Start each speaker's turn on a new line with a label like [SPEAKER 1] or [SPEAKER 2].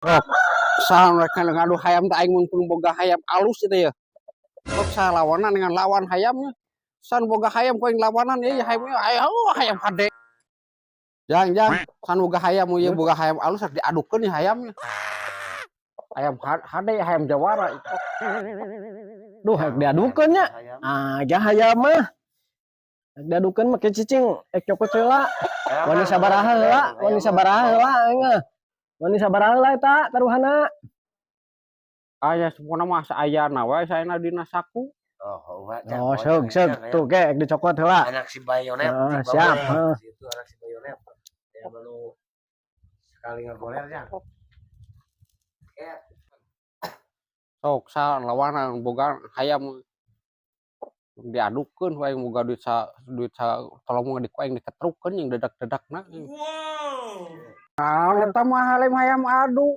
[SPEAKER 1] Oh, saha mereka ngadu hayam teh aing mumpung boga hayam alus itu ya. Sok salawanan dengan lawan hayamnya. San boga hayam ku aing lawanan ya hayamnya hayam hade. Jang, san boga hayam ieu boga hayam alus harus diadukeun nih hayamnya. Hayam hade hayam jawara itu.
[SPEAKER 2] Duh, hek diadukeun nya. Aja hayam mah. Hek diadukeun make cicing ek cokot heula. Wani sabaraha heula, wani sabaraha heula aing mah. Wani sabaraha heula eta taruhana.
[SPEAKER 1] Aya semua mah saayana wae saena dina saku.
[SPEAKER 2] Oh, seug tuh ge ek dicokot heula.
[SPEAKER 3] Anak si Bayonet.
[SPEAKER 2] Siap,
[SPEAKER 3] Itu anak si Bayonet. Yang baru sekali ngegoler ya.
[SPEAKER 1] Sok salawanan boga hayam diadukeun wae boga duit sa tolong dikuaing diketrukeun yang dedak-dedakna. Wow. Nah, eta mah hayam adu.